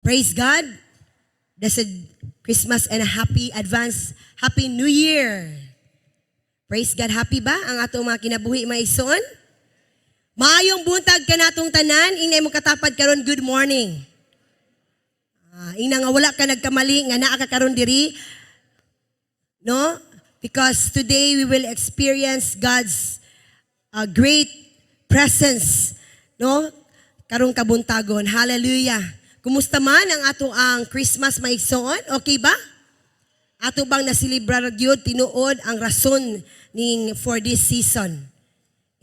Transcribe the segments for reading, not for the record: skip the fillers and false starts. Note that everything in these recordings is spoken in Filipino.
Praise God. Blessed Christmas and a happy Happy New Year. Praise God. Happy ba ang atong mga kinabuhi maison? Maayong buntag ka natong tanan, ingay mo katapad karon, good morning. Ina nga wala ka nagkamali, nga naa ka karon diri. No? Because today we will experience God's great presence. No? Karong kabuntagon. Hallelujah. Kumusta man ang ato ang Christmas maigsoon? Okay ba? Ato bang nasilibrar gyud tinuod ang rason for this season?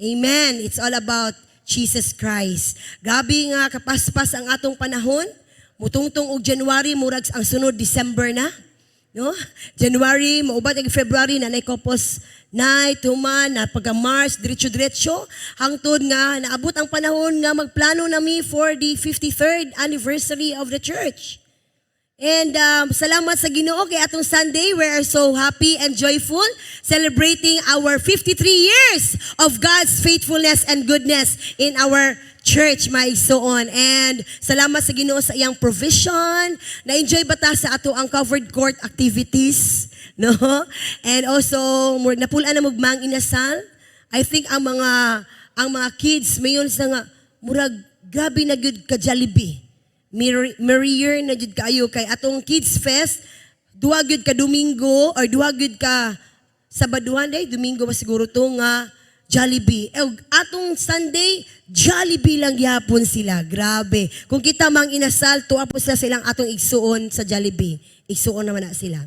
Amen. It's all about Jesus Christ. Grabe nga kapaspas ang atong panahon. Mutungtong og January, murag ang sunod December na. No? January, maubat ang February, nanay kopos na tuman, na pagka-March, diretso-diretso. Hangtod nga, naabot ang panahon nga magplano nami for the 53rd anniversary of the church. And salamat sa Ginoo kay atong Sunday, we are so happy and joyful celebrating our 53 years of God's faithfulness and goodness in our church, maigsoon. And salamat sa Ginoo sa iyang provision. Na-enjoy ba ta sa ato ang covered court activities? No? And also, napulaan na mugmang inasal. I think ang mga kids mayon sa nga murag grabe na gyud ka Jollibee. Merrier na jud kayo kay atong Kids Fest, duha gyud ka Domingo or duha gyud ka Sabaduhan day, Domingo ba siguro to nga Jollibee. Atong Sunday, Jollibee lang gyapon sila. Grabe. Kung kita mang inasal, tuwa po sila silang atong igsuon sa Jollibee. Igsuon naman na sila.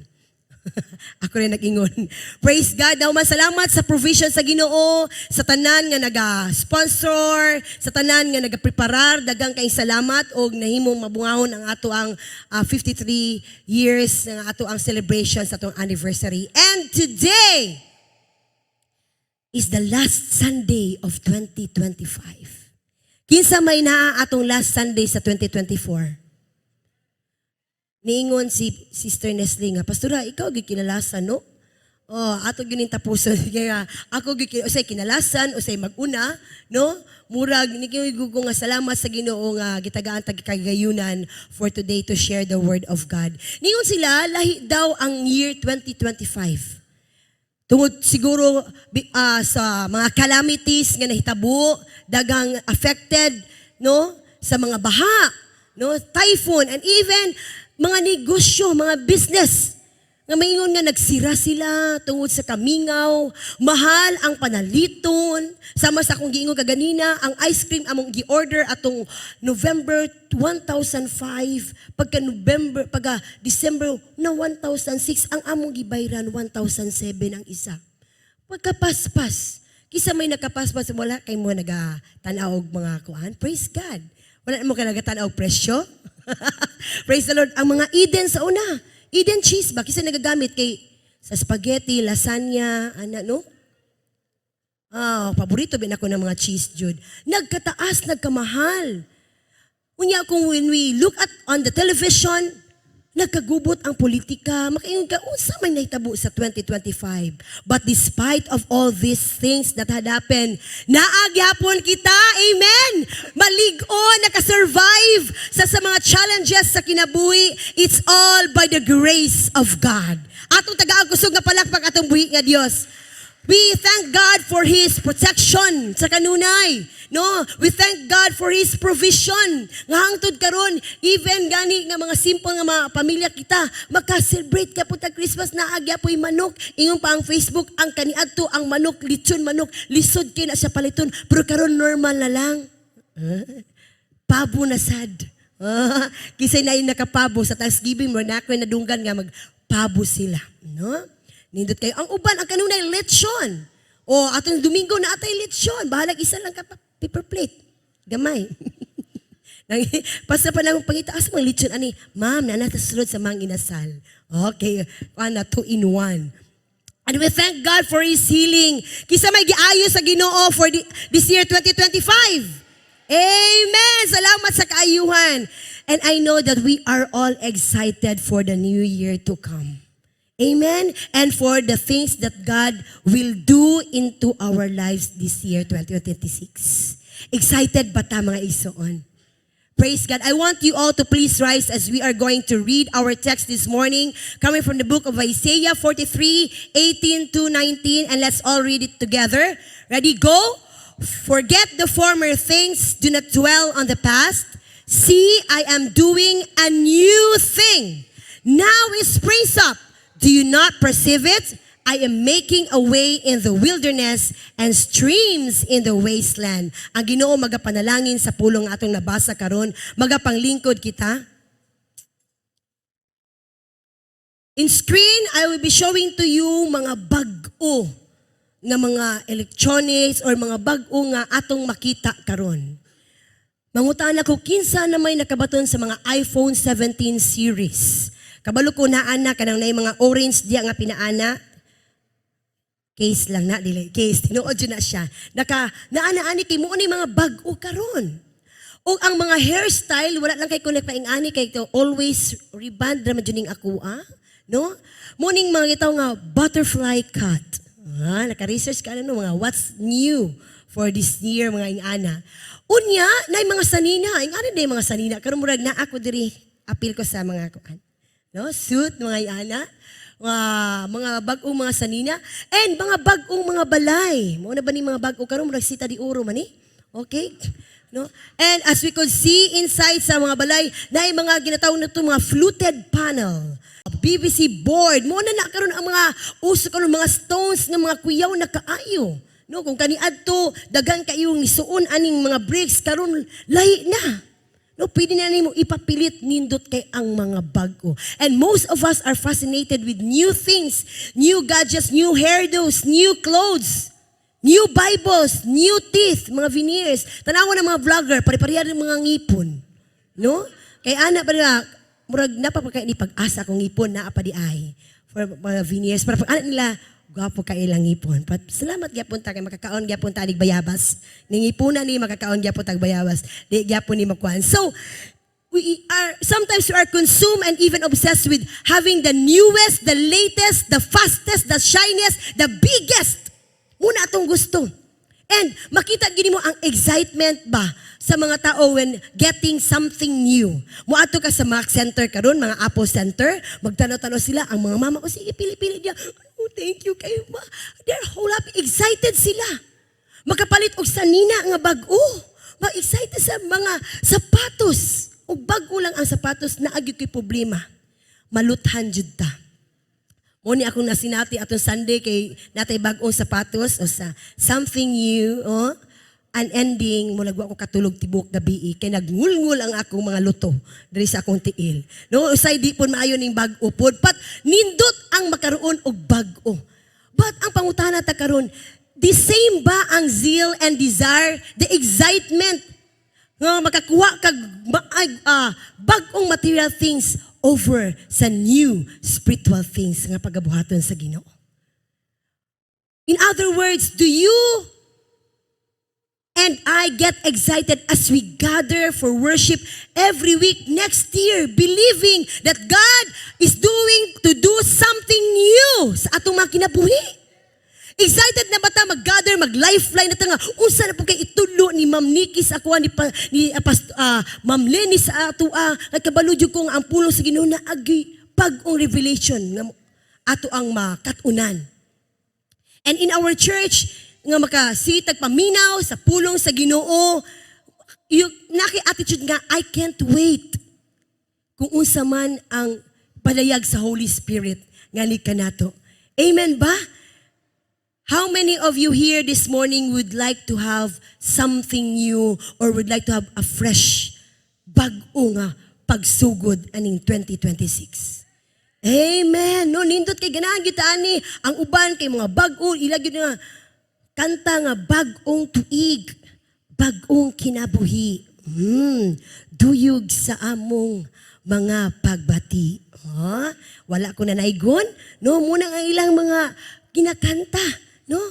Ako rin nag-ingon. Praise God. Daw salamat sa provision sa Ginoo, sa tanan nga naga-sponsor, sa tanan nga naga-preparar. Dagang kay salamat og nahimong mabungahon ang ato ang 53 years ng ato ang celebration sa atong anniversary. And today is the last Sunday of 2025. Kinsa may naa atong last Sunday sa 2024? Niingon si Sister Nestle nga, Pastora, ikaw gikinalasan, no? Ato gining tapuson. Kaya ako usay kinalasan, usay maguna, no? Murag, nigigugo nga salamat sa Ginoo nga gitagaan tagkagayunan for today to share the word of God. Niingon sila, lahi daw ang year 2025. Tungod siguro sa mga calamities nga nahitabo, dagang affected, no? Sa mga baha, no? Typhoon, and even mga negosyo, mga business, nga maingon nga nagsira sila tungod sa kamingaw, mahal ang panaliton, sama sa akong giingon kaganina, ang ice cream among gi-order atong November 1,005, pagka December na 1,006, ang among gibayran 1,007 ang isa. Pagkapaspas, kisa may nakapaspas, wala kay mo nagatanaw og mga kuan, praise God. Wala mo ka nagatanaw presyo? Praise the Lord. Ang mga Eden sa una, Eden cheese ba? Kasi nagagamit kay sa spaghetti, lasagna, no? Paborito bin ako ng mga cheese, Jude. Nagkataas, nagkamahal. Unya kung when we look at on the television, nagkagubot ang politika, makaingon ka, unsa may nahitabo sa 2025. But despite of all these things that had happened, naagyapon kita, amen! Malig-on, nakasurvive sa mga challenges sa kinabuhi. It's all by the grace of God. Atong tagaan kusog nga palakpak atong buhi nga Dios. We thank God for His protection sa kanunay. No, we thank God for His provision. Nga hangtod karon, even gani nga mga simple nga mga pamilya kita, maka-celebrate ka po ta Christmas na agya po'y manok. Ingon pa ang Facebook, ang kaniadto ang manok, lechon manok, lisod kay na siya paliton. Pero karon normal na lang. Pabo na sad. Kisay na yung nakapabo sa Thanksgiving, mo na ako nadunggan nga magpabo sila. No? Nindot kayo. Ang uban, ang kanunay lechon. Atong Domingo na atay lechon. Bahalag isa lang ka paper plate. Gamay. Pasa pa lang pangitaas mga lechon. Ma'am, nanatasulod sa mga inasal. Okay. 2 in 1. And we thank God for His healing. Kisa may giayo sa Ginoo for this year 2025. Amen. Salamat sa kaayuhan. And I know that we are all excited for the new year to come. Amen? And for the things that God will do into our lives this year, 2026. Excited ba ta mga igsoon? Praise God. I want you all to please rise as we are going to read our text this morning, coming from the book of Isaiah 43:18-19, and let's all read it together. Ready, go. Forget the former things, do not dwell on the past. See, I am doing a new thing. Now it springs up. Do you not perceive it? I am making a way in the wilderness and streams in the wasteland. Ang Ginoo magapanalangin sa pulong atong nabasa karon, magapanglingkod kita. In screen, I will be showing to you mga bag-o nga mga electronics or mga bag-o nga atong makita karon. Mangutaan ako kinsa na may nakabaton sa mga iPhone 17 series. Kabalo ko naan na kanang nay mga orange diya nga pinaana. Case lang na, dili case, tinuod yun na siya. Naana-ani kay mo ni mga bag-o karon. O ang mga hairstyle, wala lang kay kunik paing-ani kay to always reband ra man juning ako, no? Muning mga itaw nga butterfly cut. Naka-research ka no mga what's new for this year mga ingana. Unya, nay mga sanina, ingana day mga sanina karon murag na ako diri apil ko sa mga kuan. No, suit mga ingana. Mga bag-ong mga sanina and mga bag-ong mga balay. Mo na ba ni mga bag-o karon murag sita di uro man ni? Okay? No? And as we could see inside sa mga balay, na mga ginatawag na ito mga fluted panel, PVC board, mo na karon ang mga uso karon mga stones nga mga kuyaw na kaayo. No, kung kaniadto dagan kayo ni suon aning mga bricks karon lahi na. No, pwede na nimo ipapilit nindot kay ang mga bago. And most of us are fascinated with new things, new gadgets, new hairdos, new clothes, new Bibles, new teeth, mga veneers. Tanawa ng mga vlogger, pare-pareha ng mga ngipon. No? Kay ana pa nila, murag napapagkaya ni pag-asa kung ngipon na pa di ay. For mga veneers. Para pag ana nila, gwapo ka ilang ngipon. But salamat gyapon ta kay makakaon gyapon ta nig bayabas. Ning ngipuna ni makakaon gyapon tag bayabas. Di gyapon ni makuan. So sometimes we are consumed and even obsessed with having the newest, the latest, the fastest, the shiniest, the biggest. Muna atong gusto. And makita gini mo ang excitement ba sa mga tao when getting something new. Muadto ka sa Mac Center karon, mga Apple Center, magtanaw-tanaw sila ang mga mama, o sige pili-pili dia. Oh, thank you kayo ma. They're whole happy, excited sila. Makapalit og sanina nga bag-o. Ma-excited sa mga sapatos. Og bag-o lang ang sapatos na agyo kay problema. Maluthan jud ta. Muni akong nasinati atong Sunday kay natay bag-ong sapatos o sa something new, an ending, mula ko katulog tibok gabi kay nagngulngul ang akong mga luto diri sa akong tiil. No, usay di pon maayo ning bag-o pod, but nindot ang makaroon og bag-o. But ang pangutana ta karon, the same ba ang zeal and desire, the excitement nga makakuha kag bag-ong material things over sa new spiritual things nga pagabuhaton sa Ginoo? In other words, do you and I get excited as we gather for worship every week next year, believing that God is doing to do something new sa atong mga kinabuhi? Excited na ba ta mag-gather, mag-lifeline na ta nga, unsa na po kay itulo ni Ma'am Nikki sa ako, ni Ma'am Lenny sa ato, at kabaludyo kong ang pulong sa Ginoo na agi pag-ong revelation nga ato ang makatunan. And in our church, nga makasitag paminaw sa pulong sa Ginoo, yung naki-attitude nga, I can't wait kung unsa man ang palayag sa Holy Spirit nga ni kanato. Amen ba? How many of you here this morning would like to have something new or would like to have a fresh bag-o nga pagsugod aning 2026? Amen. No, nindot kay ganahan gyud ani ang uban kay mga bag-o ila gyud nga kanta nga bag-ong tuig, bag-ong kinabuhi. Duyog sa among mga pagbati. Wala ko na naigon. No, muna ang ilang mga kinakanta. No?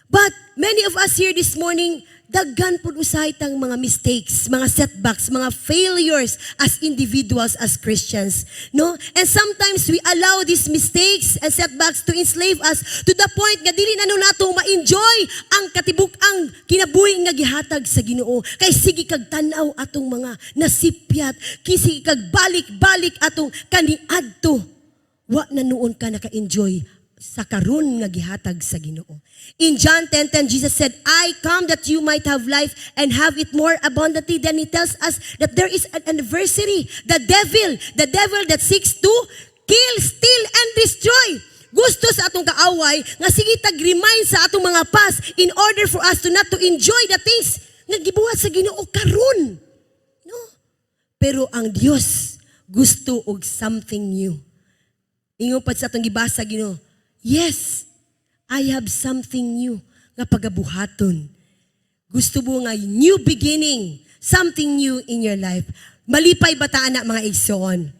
But many of us here this morning daghan po usahay tang mga mistakes, mga setbacks, mga failures as individuals, as Christians. No? And sometimes we allow these mistakes and setbacks to enslave us to the point nga dili na nato ma-enjoy ang katibuk-ang kinabuhi nga gihatag sa Ginoo. Kay sige kag tan-aw atong mga nasipyat, kay sige kag balik-balik atong kaniadto. Wa na noon ka naka-enjoy sa karon nga gihatag sa Ginoo. In John 10:10, Jesus said, I come that you might have life and have it more abundantly. Then He tells us that there is an adversary, the devil that seeks to kill, steal, and destroy. Gusto sa atong kaaway nga sige tag-remind sa atong mga past in order for us to not to enjoy the things nga gibuhat sa Ginoo karon. No? Pero ang Dios gusto og something new. Ingon pa sa atong gibasa Ginoo, yes, I have something new nga pagabuhaton. Gusto mo nga new beginning, something new in your life. Malipay bataan na mga igsoon.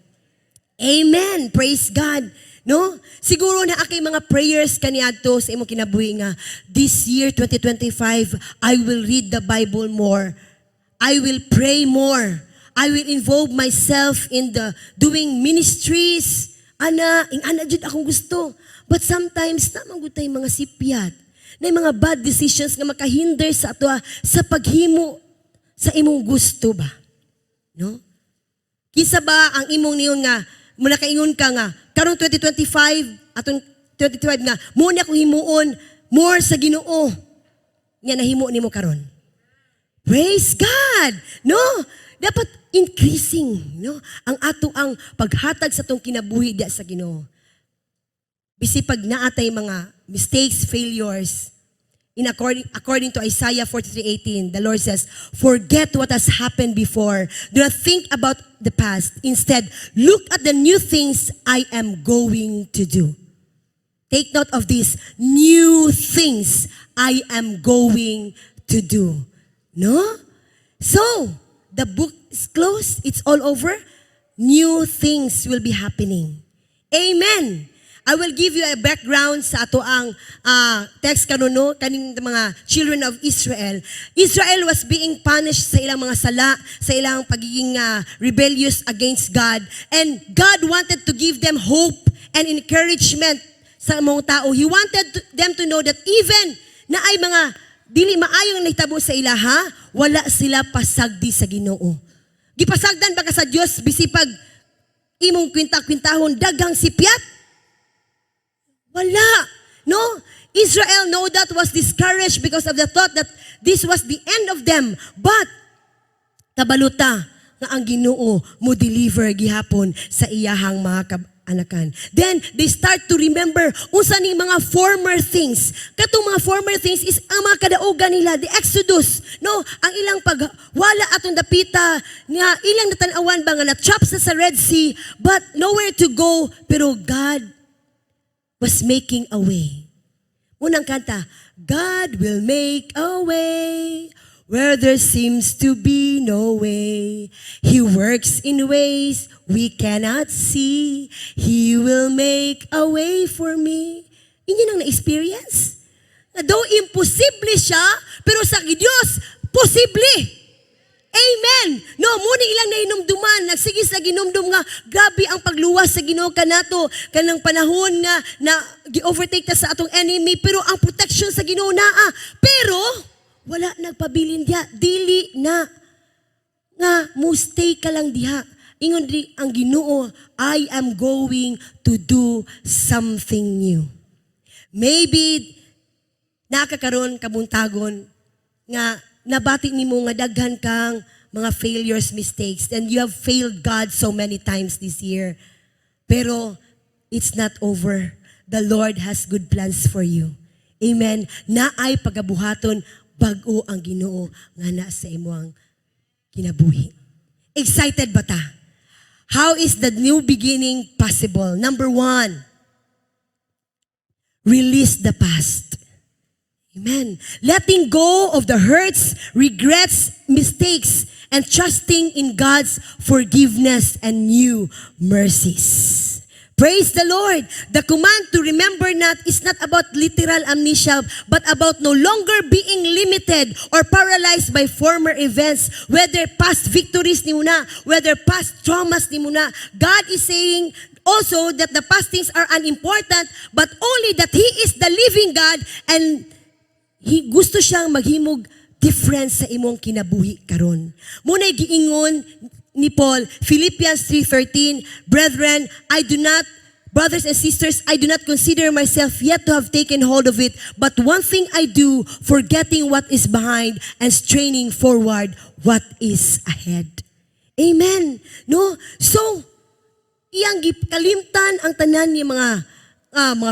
Amen. Praise God. No? Siguro na akay mga prayers kaniadto sa imong kinabuhi nga this year 2025 I will read the Bible more. I will pray more. I will involve myself in the doing ministries. Ana jud akong gusto. But sometimes, naman gud tay mga sipyat, na mga bad decisions nga makahinder sa ato sa paghimo sa imong gusto ba? No? Kisa ba ang imong niyon nga, muna kaingon ka nga, karong 2025, atong 2025 nga, muna akong himuon, more sa Ginoo, nga nahimo nimo karon. Praise God! No? Dapat increasing, no? Ang ato ang paghatag sa tong kinabuhi diya sa Ginoo. Bisi pag naatay mga mistakes, failures, according to Isaiah 43:18, the Lord says, forget what has happened before. Do not think about the past. Instead, look at the new things I am going to do. Take note of these new things I am going to do. No? So, the book is closed. It's all over. New things will be happening. Amen. I will give you a background sa ato ang text kanuno kaning mga children of Israel. Israel was being punished sa ilang mga sala, sa ilang pagiging rebellious against God. And God wanted to give them hope and encouragement sa mga tao. He wanted them to know that even na ay mga dili maayong nahitabo sa ilaha, wala sila pasagdi sa Ginoo. Gipasagdan ba ka sa Dios bisipag imong kwinta-kwintahon daghang sipyat? Wala. No? Israel, no doubt, was discouraged because of the thought that this was the end of them. But, kabaluta nga ang Ginoo mo deliver gihapon sa iyahang mga anakan. Then, they start to remember unsa ning mga former things. Katong mga former things is ang mga kadaugan nila, the Exodus. No? Ang ilang pagwala atong dapita, nga ilang natanawan ba nga na-trap sa Red Sea, but nowhere to go, pero God was making a way. Unang kanta, God will make a way where there seems to be no way. He works in ways we cannot see. He will make a way for me. Inyo nang na-experience? Na daw imposible siya, pero sa Diyos, posible. Amen. No, muna ilang nahinumduman, nagsigis na ginumdum nga, grabe ang pagluwas sa Ginoo kanato, kanang panahon nga na gi-overtake ta sa atong enemy, pero ang protection sa Ginoo naa. Pero wala nagpabilin diha, dili na nga mo stay ka lang diha. Ingon di ang Ginoo, I am going to do something new. Maybe nakakaroon kabuntagon nga nabati nimo nga daghan kang mga failures, mistakes, and you have failed God so many times this year. Pero it's not over. The Lord has good plans for you. Amen. Naay pagabuhaton bag-o ang Ginoo nga na sa imong kinabuhi. Excited ba ta? How is the new beginning possible? Number 1, release the past. Amen. Letting go of the hurts, regrets, mistakes, and trusting in God's forgiveness and new mercies. Praise the Lord. The command to remember not is not about literal amnesia, but about no longer being limited or paralyzed by former events, whether past victories ni muna, whether past traumas ni muna. God is saying also that the past things are unimportant, but only that He is the living God and gusto siyang maghimog difference sa imong kinabuhi karon. Muna'y giingon ni Paul, Philippians 3:13, Brethren, brothers and sisters, I do not consider myself yet to have taken hold of it, but one thing I do, forgetting what is behind and straining forward what is ahead. Amen. No? So, iyang kalimtan ang tanan ni mga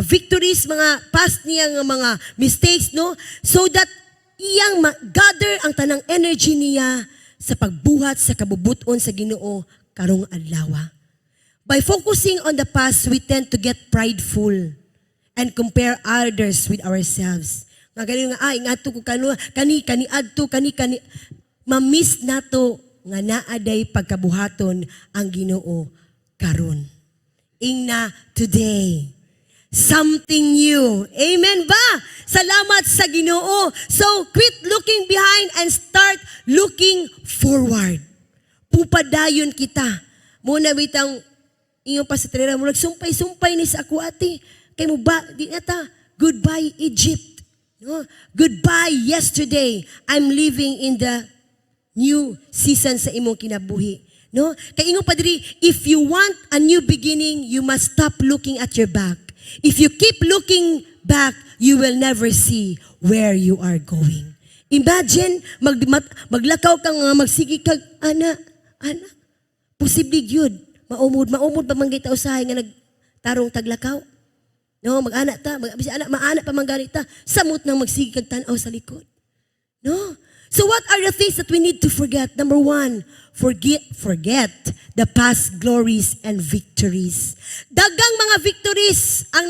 victories, mga past niyang mga mistakes, no? So that iyang gather ang tanang energy niya sa pagbuhat sa kabubuton sa Ginoo karong adlaw. By focusing on the past, we tend to get prideful and compare others with ourselves. Nga ganun nga, ingato ko kani, ma-miss nato nga naaday pagkabuhaton ang Ginoo karon. Ingna today. Something new. Amen ba? Salamat sa Ginoo. So, quit looking behind and start looking forward. Pupadayon kita. Muna bitang inyong pasitrera mo, nagsumpay-sumpay ni sa ako ate. Kay mo ba, di na ta, goodbye Egypt. No? Goodbye yesterday. I'm living in the new season sa imong kinabuhi. No? Kay inyong padiri, if you want a new beginning, you must stop looking at your back. If you keep looking back, you will never see where you are going. Imagine, maglakaw kang magsigi kag, ana, posible yun. Maumod pa manggay ta usahay nga nagtarong taglakaw. No, mag-ana ta, maana pa mangganit ta, samot nang magsigi kag tanaw sa likod. No? So what are the things that we need to forget? Number one, forget the past glories and victories. Dagang mga victories ang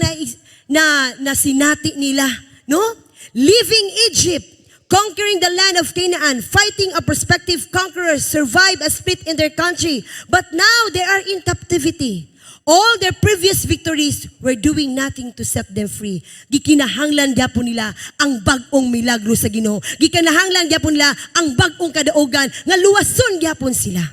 na sinati nila, no? Leaving Egypt, conquering the land of Canaan, fighting a prospective conqueror, survive a split in their country, but now they are in captivity. All their previous victories were doing nothing to set them free. Gikinahanglan gyapon nila ang bag-ong milagro sa Ginoo. Gikinahanglan gyapon nila ang bag-ong kadaugan nga luwason gyapon sila.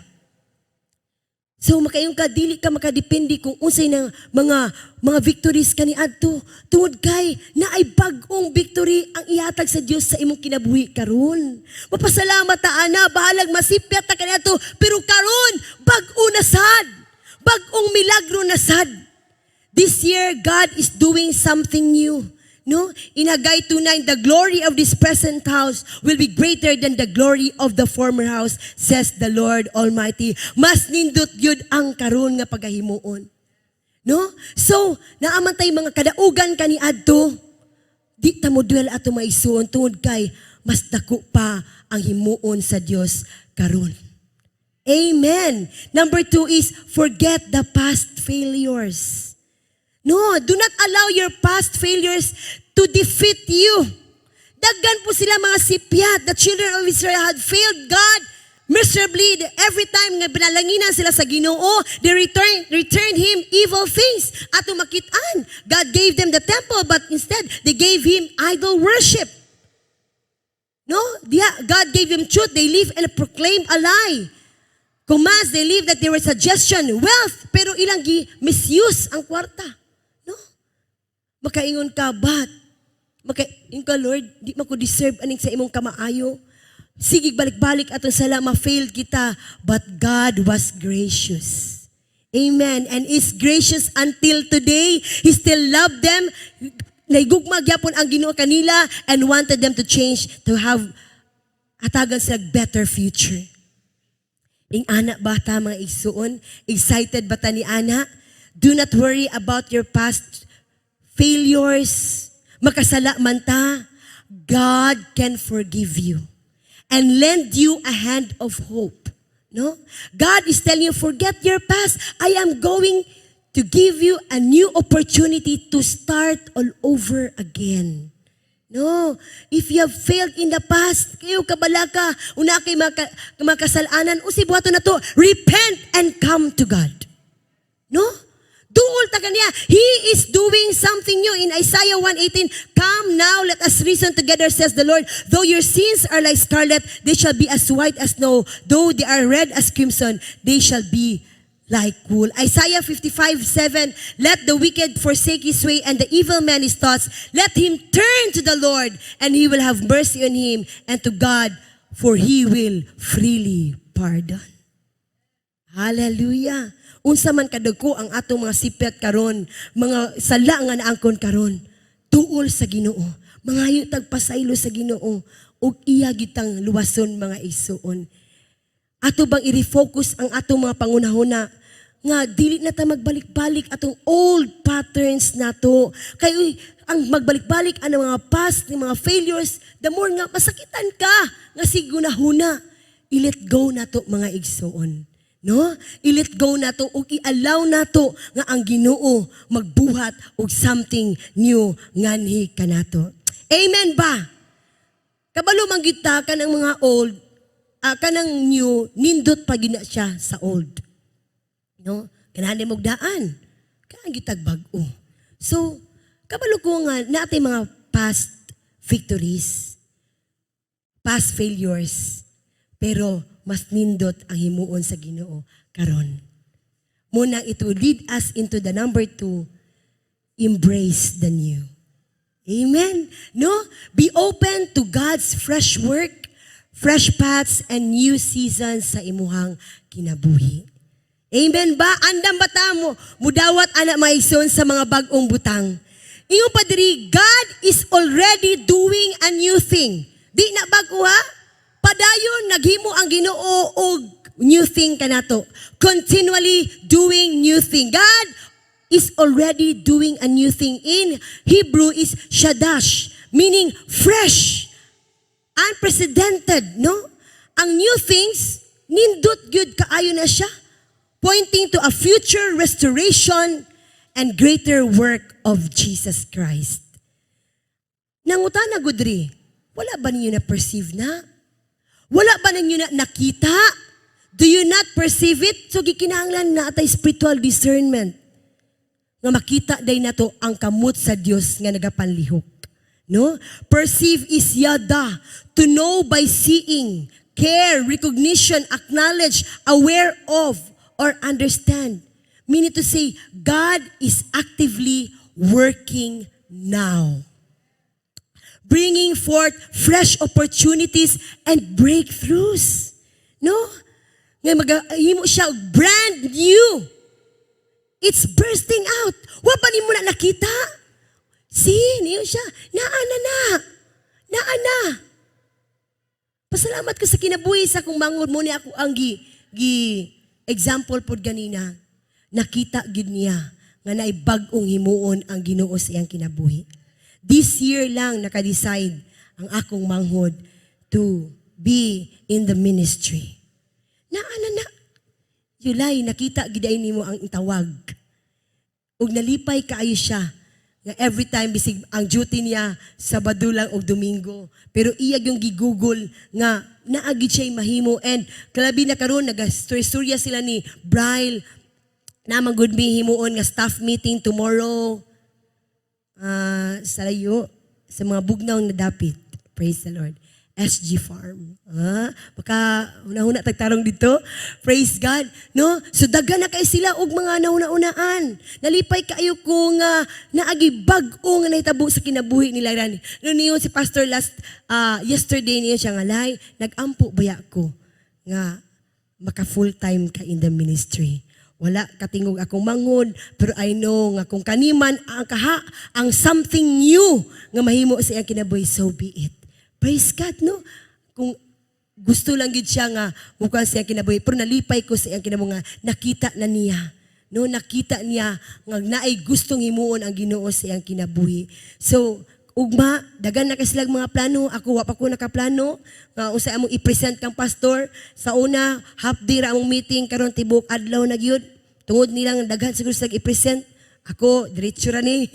So makayong ka dili ka makadepende kung unsay nang mga victories kaniadto tungod kay naay bag-ong victory ang ihatag sa Dios sa imong kinabuhi karon. Mapasalamat ta ana bahalag masipyat ta kaniadto pero karon bag-o na sad. Bag-ong milagro na sad. This year, God is doing something new. No? In Haggai 2:9, the glory of this present house will be greater than the glory of the former house, says the Lord Almighty. Mas nindot yun ang karon nga pagahimuon. No? So, naamantay mga kadaugan kaniadto, di ta mo duel ato maisuon tungod kay mas dako pa ang himuon sa Dios karon. Amen. Number 2 is forget the past failures. No, do not allow your past failures to defeat you. Daggan po sila mga sipyat. The children of Israel had failed God miserably. Every time nga binalanginan sila sa Ginoo, they returned Him evil things. At umakitaan, God gave them the temple, but instead, they gave Him idol worship. No, God gave them truth. They live and proclaim a lie. Commands, they live that they were suggestion, wealth, pero ilang misuse ang kwarta. No? Makaingon ka, but, makaingon ka, Lord, di mo ko deserve aning sa imong kamaayo. Sige, balik-balik atong sala, ma-failed kita, but God was gracious. Amen. And is gracious until today. He still loved them. Naigugma gyapon ang Ginoo kanila and wanted them to change, to have hatagan sa better future. Ing anak bata mga igsuon, excited bata ni ana? Do not worry about your past failures. Makasala man ta, God can forgive you and lend you a hand of hope. No? God is telling you, forget your past. I am going to give you a new opportunity to start all over again. No, if you have failed in the past, kayo kabalaka, una kay makasalanan, usibuhato na to, repent and come to God. No? Tuol ta kaniya. He is doing something new. In Isaiah 1:18, come now, let us reason together, says the Lord. Though your sins are like scarlet, they shall be as white as snow. Though they are red as crimson, they shall be like wool. Isaiah 55:7, let the wicked forsake his way and the evil man his thoughts. Let him turn to the Lord, and he will have mercy on him, and to God, for he will freely pardon. Hallelujah. Unsa man kadagko ang atong mga sipet karon, mga sala nga naangkon karon, tuol sa Ginoo. Mangayo tagpasaylo sa Ginoo ug iya gitang luwason mga igsoon. Ato bang i-refocus ang atong mga pangunahuna nga dili na ta magbalik-balik atong old patterns nato. Kay ang magbalik-balik ang mga past, ng mga failures, the more nga masakitan ka nga sigunahuna. I-let go nato mga igsoon. No? I-let go na to ug i-allow na to nga ang Ginoo magbuhat og something new nganhi kanato. Amen ba? Kabalo man gyud ta kanang mga old, kanang new nindot pa gina siya sa old. No? Kanang mo daan. Kanang gyud bag-o. So, kabalo ko nga natay mga past victories, past failures, pero mas nindot ang himuon sa Ginoo karon. Muna it will lead us into the number 2, embrace the new. Amen? No? Be open to God's fresh work, fresh paths, and new seasons sa imuhang kinabuhi. Amen ba? Andam bata mo, mudawat anak maison sa mga bagong butang. Iyong padiri, God is already doing a new thing. Di na bago ha? Padayon naghimo ang Ginoo og new thing kanato. Continually doing new thing. God is already doing a new thing. In Hebrew is shadash, meaning fresh, unprecedented, no? Ang new things nindot gyud kaayo na siya, pointing to a future restoration and greater work of Jesus Christ. Nangutana gudri, wala ba ninyo na perceive na? Wala ba ninyo na nakita? Do you not perceive it? So gikinahanglan na atay spiritual discernment nga makita day nato ang kamot sa Dios nga nagapanlihok. No? Perceive is yada, to know by seeing, care, recognition, acknowledge, aware of, or understand. Meaning to say, God is actively working now, bringing forth fresh opportunities and breakthroughs. No? Nga maghimo siya brand new. It's bursting out. Wa pa ni mo na nakita? Niyo siya. Naa. Pasalamat ko sa kinabuhi sa kung mangod mo ni ako ang example pod ganina. Nakita gid niya nga naay bag-ong himuon ang Ginoo sa iyang kinabuhi. This year lang naka-decide ang akong manghod to be in the ministry. Na. July, nakita giday nimo ang tawag. Ug nalipay kaayo siya nga every time bisig ang duty niya Sabado lang o Domingo. Pero iyag yung gigugol nga naagid siya mahimo, and kalabi na karon nagastorya sila ni Braille na magud mi himuon nga staff meeting tomorrow. Sa layo, sa mga bugnaw na dapit. Praise the Lord. SG Farm. Baka una-una tagtarong dito. Praise God. No? So daga na kayo sila og mga nauna-unaan. Nalipay kayo kung naagi bag-o nga nahitabo sa kinabuhi nila ran. No, niyo si Pastor yesterday niyo siya nga lay, nag-ampo baya ko nga maka full-time ka in the ministry. Wala katingog akong manghod, pero I know nga kung kaniman ang something new nga mahimo sa iyang kinabuhi, so be it. Praise God, no? Kung gusto lang gid siya nga mukhang sa iyang kinabuhi, pero nalipay ko sa iyang kinabuhi nga nakita na niya. No, nakita niya nga naay gustong himuon ang Ginoo sa iyang kinabuhi. So, ugma, dagan na kasi mga plano. Ako, wa pa ko nakaplano. Usa among i-present kang pastor. Sa una, half day ra among meeting, karon tibok adlaw na gyud. Tungod nilang daghan siguro sa i-present. Ako, diretso ra ni.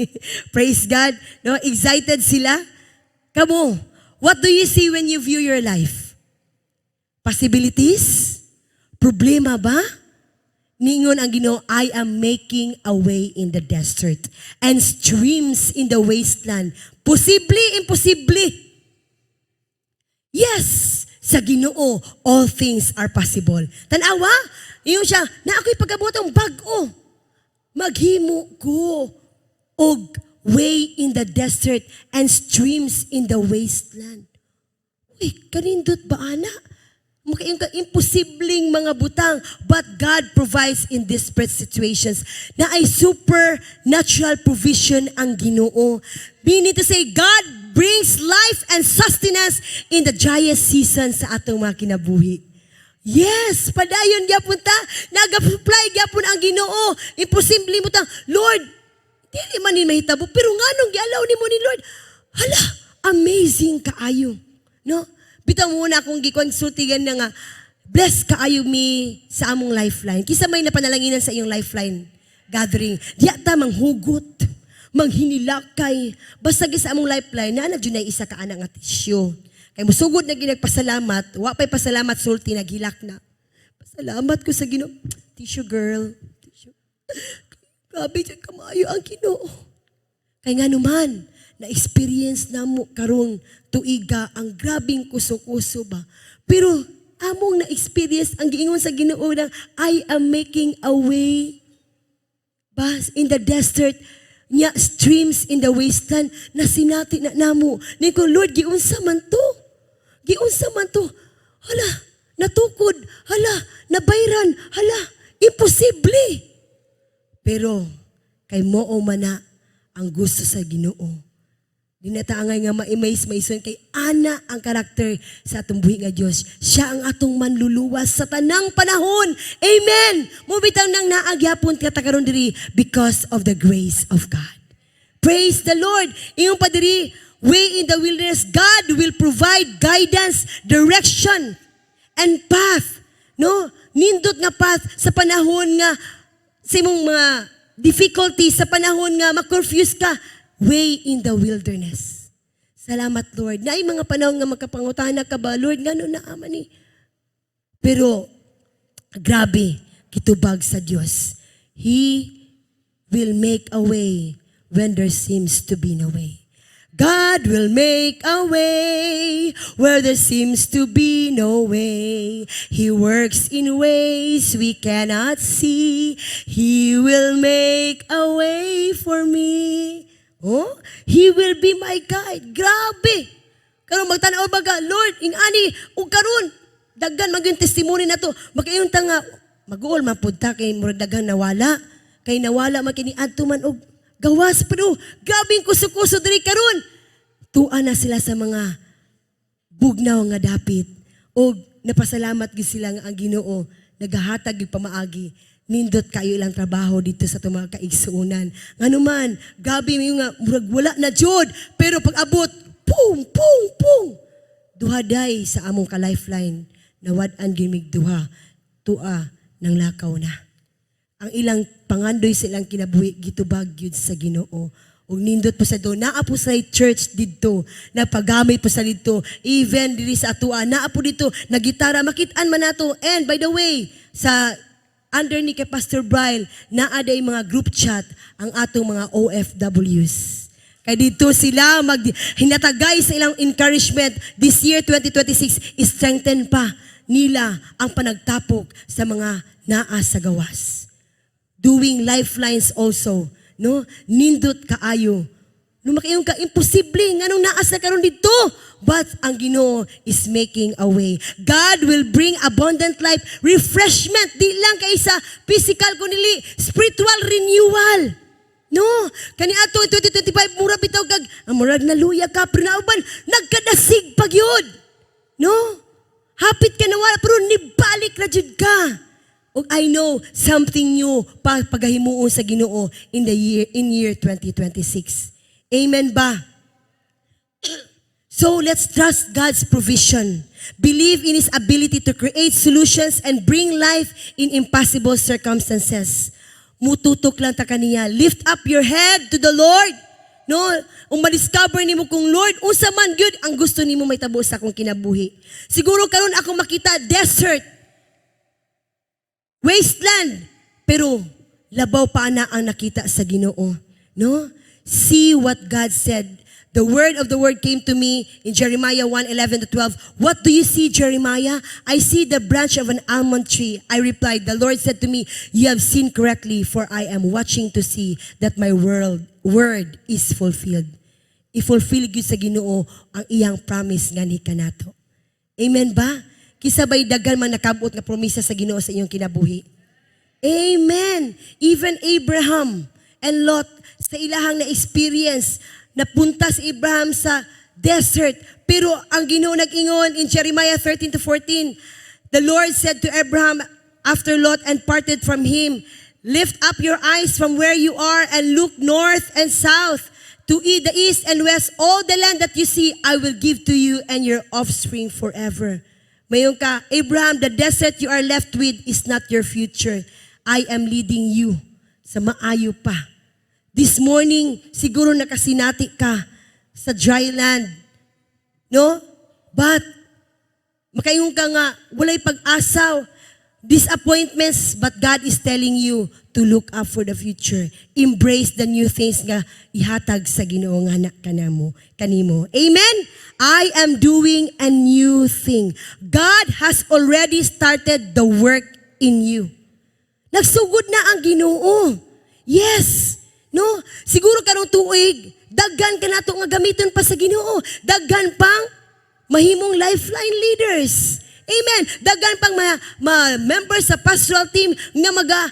Praise God. No, excited sila. Kamo, what do you see when you view your life? Possibilities? Problema ba? Ningon ang Ginoo, I am making a way in the desert and streams in the wasteland. Posible, imposible. Yes, sa Ginoo, all things are possible. Tanawa, iyon siya, na ako'y pagkabutang bag-o. Maghimo ko og way in the desert and streams in the wasteland. Uy, kanindot ba, ana? Makayung imposibleng mga butang, but God provides in desperate situations na ay supernatural provision ang Ginoo. Meaning to say, God brings life and sustenance in the driest season sa atong mga kinabuhi. Yes, padayon gyapon ta, nag-supply gyapon ang Ginoo. Imposible mo ta, Lord, dili man ni mahitabo, pero nganong gialaw nimo ni Lord? Hala, amazing kaayo. No? Bitaw muna akong gikonsultigan na nga, bless kaayo mi sa among lifeline. Kisa may napanalanginan sa iyong lifeline gathering. Diya ta manghugot, manghinilakay. Basta sa among lifeline, na dyan ay isa ka anang atisyo. Kaya musugod na ginagpasalamat, wa pa'y pasalamat sulti, naghilak na. Pasalamat ko sa Ginoo. Tissue girl. Tissue. Grabe dyan kamayo ang Ginoo. Kaya nga naman, na-experience na mo karong tuiga ang grabing kuso-kuso ba. Pero among na-experience ang giingon sa Ginoo na I am making a way ba in the desert nya streams in the wasteland na sinati na namo. Ni ko Lord giunsa man to? Giunsa man to? Hala, natukod. Hala, nabayran. Hala, imposible. Pero kay moo man na ang gusto sa Ginoo. Di na taangay nga ma-amaze maison kay ana ang karakter sa atong buhi nga Dios. Siya ang atong manluluwas sa tanang panahon. Amen. Mubitaw nang naagyapon katakaron diri because of the grace of God. Praise the Lord. Iyong pa diri, way in the wilderness, God will provide guidance, direction, and path. No? Nindot nga path sa panahon nga sa imong mga difficulties, sa panahon nga ma-confuse ka. Way in the wilderness. Salamat, Lord. Na mga panahon nga magkapangutana ka ba, Lord, gano'n na ama ni. Pero, grabe, kitubag sa Diyos. He will make a way when there seems to be no way. God will make a way where there seems to be no way. He works in ways we cannot see. He will make a way for me. Oh, He will be my guide. Grabe. Karon magtanaw baga, Lord, ingani ug karon daghan maging testimony na to. Makaingon ta nga mag-uol man pud ta kay murag daghan nawala. Kay nawala man kini adto man og gawas pero grabing kuso-kuso diri karon. Tuan na sila sa mga bugnaw nga dapit. Og napasalamat gid sila nga ang Ginoo nagahatag gyud pamaagi. Nindot kayo ilang trabaho dito sa itong mga kaigsuunan. Nga naman, gabi mo nga, murag wala na jud. Pero pag abot, pum, pum, pum. Duhaday sa among ka-lifeline. Nawad-an gimig duha. Tua ng lakaw na. Ang ilang pangandoy silang kinabuhi, gitubag yun sa Ginoo. O nindot po sa do, naa po sa church dito, napagamay po sa dito, even diri sa atua, naa po dito, nagitara, makitaan man nato. And by the way, sa under ni kay Pastor Brian, naaday mga group chat ang atong mga OFWs. Kaya dito sila hinatagay sa ilang encouragement this year 2026, strengthen pa nila ang panagtapok sa mga naa sa gawas. Doing lifelines also, no? Nindot kaayo. No makayong ka, imposible, nganong naas na karon dito. But ang Ginoo is making a way. God will bring abundant life, refreshment, di lang kay sa physical kundi spiritual renewal. No? Kani ato 2025 mura bitaw kag murag naluya ka pero nauban nagkadasig pag yun. No? Hapit ka na wala pero nibalik na jud ka. Og I know something new pagahimuon sa Ginoo in year 2026. Amen ba? So let's trust God's provision. Believe in His ability to create solutions and bring life in impossible circumstances. Mututok lang ta kaniya. Lift up your head to the Lord. No, ma-discover nimo kung Lord, unsa man gyud ang gusto nimo may tabo sa akong kinabuhi. Siguro karon ako makita desert, wasteland, Pero labaw pa na ang nakita sa Ginoo, no? See what God said. The word of the word came to me in Jeremiah 1:11-12. What do you see, Jeremiah? I see the branch of an almond tree. I replied, the Lord said to me, you have seen correctly, for I am watching to see that my word is fulfilled. I-fulfill gyud sa Ginoo ang iyang promise nga ni kanato. Amen ba? Kisabay dagan man nakabot nga promisa sa Ginoo sa iyong kinabuhi. Amen. Even Abraham and Lot sa ilahang na-experience, napunta si Abraham sa desert. Pero ang Ginoo nag-ingon in Jeremiah 13-14, the Lord said to Abraham after Lot and parted from him, lift up your eyes from where you are and look north and south, to the east and west. All the land that you see, I will give to you and your offspring forever. Mayon ka, Abraham, the desert you are left with is not your future. I am leading you sa maayo pa. This morning, siguro nakasinati ka sa dry land. No? But, makaingon ka nga, walay pag-asaw, disappointments, but God is telling you to look up for the future. Embrace the new things nga ihatag sa Ginoo nga anak kanimo. Amen? I am doing a new thing. God has already started the work in you. Nagsugod na ang Ginoo. Yes. No? Siguro karong tuig, daghan ka na ito nga gamiton pa sa Ginoo. Daghan pang mahimong lifeline leaders. Amen. Daghan pang members sa pastoral team nga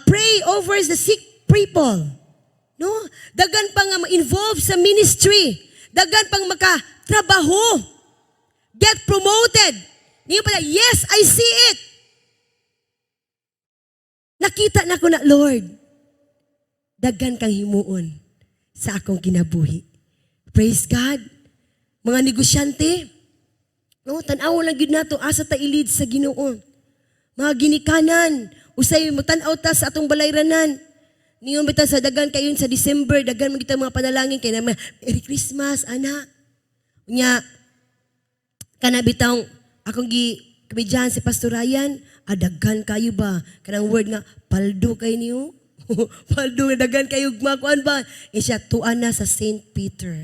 pray over the sick people. No? Daghan pang involved sa ministry. Daghan pang makatrabaho. Get promoted. Niyo pala, yes, I see it. Nakita na ko na, Lord. Daghan kang himuon sa akong kinabuhi. Praise God. Mga negosyante, no, tanaw lang gid nato asa ta ilid sa Ginoo. Mga ginikanan, usay mo tan-aw ta sa atong balayranan. Niyon bitaw sa daghan kayon sa December, daghan man kita mga panalangin kay na Merry Christmas, ana. Unya kana bitaw akong kabidyan si Pastor Ryan, daghan kayo ba kanang word nga paldo kay niyo. Paldo dagan kayo makuan ba? Siya tuan na sa St. Peter,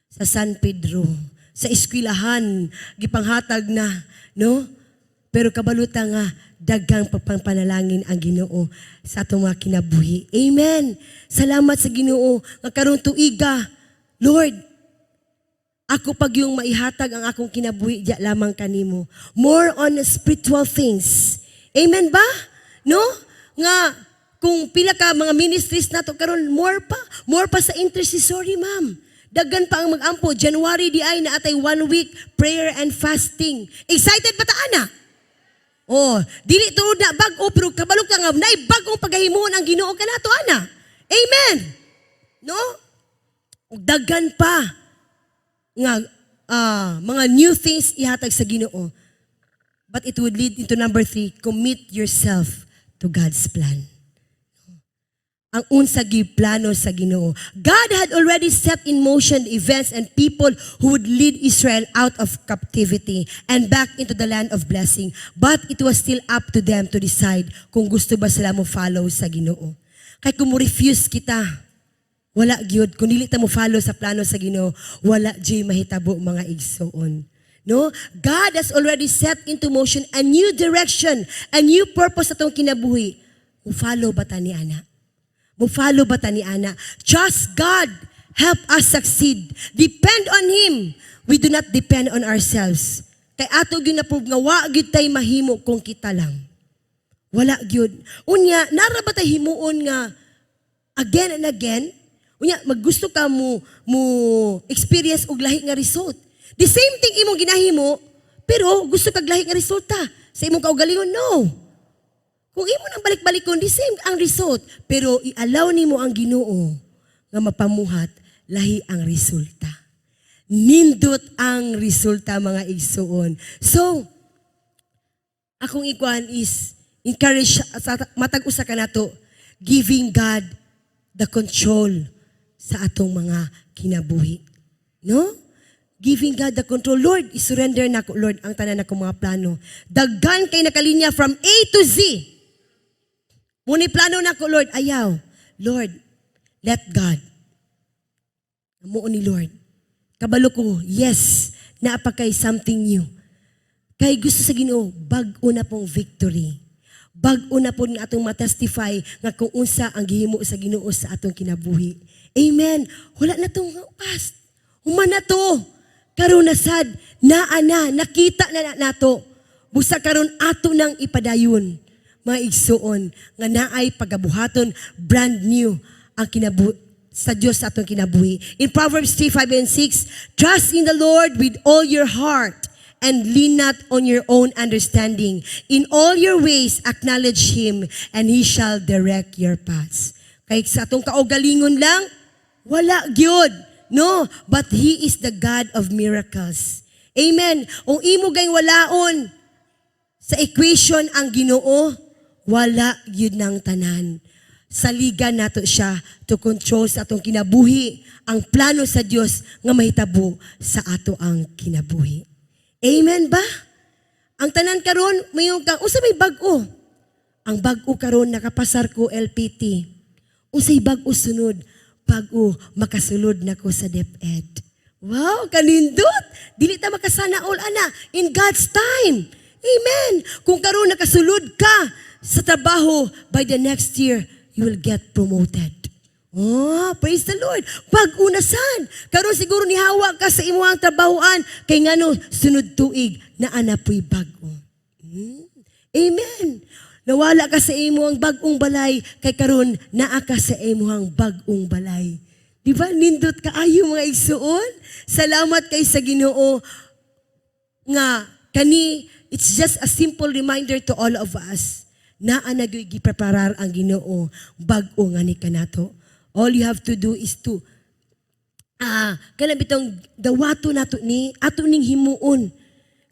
sa San Pedro, sa eskwelahan, gipanghatag na, no? Pero kabaluta nga, dagang pagpanalangin ang Ginoo sa atong mga kinabuhi. Amen. Salamat sa Ginoo nga karon tuiga, Lord, ako pag yung maihatag ang akong kinabuhi diya lamang kanimo. More on spiritual things. Amen ba? No? Nga kung pila ka mga ministries nato karon more pa sa intercessory, ma'am. Daghan pa ang mag-ampo. January di ay na atay 1 week prayer and fasting. Excited ba ta ana? Oh, dili tuod na bag-o pero kabalo ka nga nay bag-ong pagahimuon ang Ginoo kanato ana. Amen. No? Daghan pa nga mga new things ihatag sa Ginoo. But it would lead into number 3, commit yourself to God's plan. Ang unsa gyud plano sa Ginoo. God had already set in motion events and people who would lead Israel out of captivity and back into the land of blessing. But it was still up to them to decide kung gusto ba sila mo follow sa Ginoo. Kay kung mo refuse kita, wala gyud. Kung dili ta mo follow sa plano sa Ginoo, wala gyud mahitabo mga igsoon. No? God has already set into motion a new direction, a new purpose atong kinabuhi. Mo follow ba ta ni ana? Mo-follow ba ta ni ana? Trust God. Help us succeed. Depend on Him. We do not depend on ourselves. Kay ato gyud na-prove nga wa gyud tay mahimo kung kita lang. Wala gyud. Unya, nara ba tay himuon nga again and again? Unya, maggusto ka mo experience og lahi nga result. The same thing imong ginahimo, pero gusto kag lahi nga resulta sa imong kaugalingon? No. Kung imo nang balik-balikon, the same ang result. Pero i-allow nimo ang Ginoo nga mapamuhat, lahi ang resulta. Nindot ang resulta mga igsuon. So, akong ikuan is encourage matag-usa ka nato, giving God the control sa atong mga kinabuhi. No? Giving God the control. Lord, isurrender na ko, Lord, ang tanan akong mga plano. Daghan kay nakalinya from A to Z. Muna plano na ko, Lord, ayaw. Lord, let God. Amo ni Lord. Kabalo ko, yes, naapakay something new. Kay gusto sa Ginoo, bag-o na pong victory. Bag-o na po nga atong matestify nga kung unsa ang gihimo sa Ginoo sa atong kinabuhi. Amen. Wala na tong past. Human na to. Karon na sad, naa na, nakita na nato. Busa karon ato nang ipadayon. Mga igsuon, nga naay pagabuhaton, brand new ang sa Diyos sa atong kinabuhi. In Proverbs 3:5 and 6, trust in the Lord with all your heart and lean not on your own understanding. In all your ways, acknowledge Him and He shall direct your paths. Kaya sa atong kaugalingon lang, wala gyud. No, but He is the God of miracles. Amen. Kung imo gay walaon sa equation ang Ginoo, wala gyud nang tanan. Saligan nato siya to control sa atong kinabuhi ang plano sa Dios nga mahitabo sa ato ang kinabuhi. Amen ba? Ang tanan karon mayong kang unsa may bag-o? Ang bag-o karon nakapasar ko LPT. Unsay bag-o sunod? Bag-o makasulod nako sa DepEd. Wow, kanindot. Dili ta makasana all ana in God's time. Amen. Kung karon nakasulod ka sa trabaho, by the next year you will get promoted. Oh, praise the Lord. Bag-o na san. Karon siguro nihawa ka sa imong trabahoan kay ngano sunod tuig na anapoy bag-o. Amen. Nawala ka sa imong bag-ong balay kay karon naa ka sa imong bag-ong balay. Di ba nindot kaayo mga igsuon? Salamat kay sa Ginoo nga kani it's just a simple reminder to all of us na anagoy gipreparar ang Ginoo bag-o nga ni kanato. All you have to do is to kana bitong dawato nato ni ato ning himuon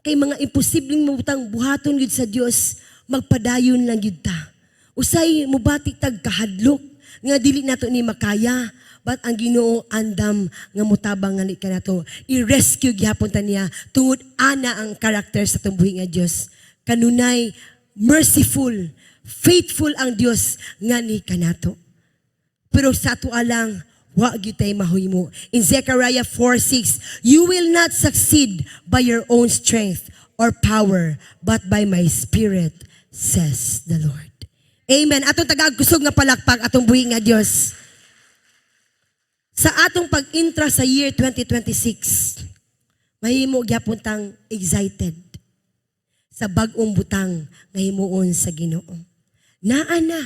kay mga imposibleng mabutang buhaton gid sa Dios magpadayon lang yun ta. Usay mubatik tag kahadlok nga dili nato ni makaya but ang Ginoo andam nga mutabang nga ni kanato i-rescue gyapon ta niya tungod ana ang karakter sa tumbuhi nga Dios. Kanunay merciful, faithful ang Dios nga ni kanato. Pero sa ato alang wa gyud tay mahimo. In Zechariah 4:6, you will not succeed by your own strength or power but by my spirit, says the Lord. Amen. Atong tagagkusog nga palakpak atong buhi nga Dios. Sa atong pag-intra sa year 2026, mahimo gyapon tang excited sa bag-ong butang nga himuon sa Ginoo. Naa na,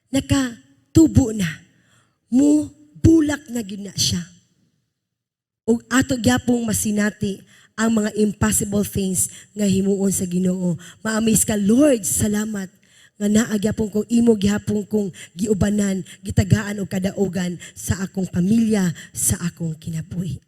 nakatubo na, mo bulak na gyud na siya. Ug ato gyapong masinati ang mga impossible things nga himuon sa Ginoo. Ma-amaze ka, Lord, salamat nga naa gyapon kong imo gyapon kong giubanan, gitagaan o kadaogan sa akong pamilya, sa akong kinabuhi.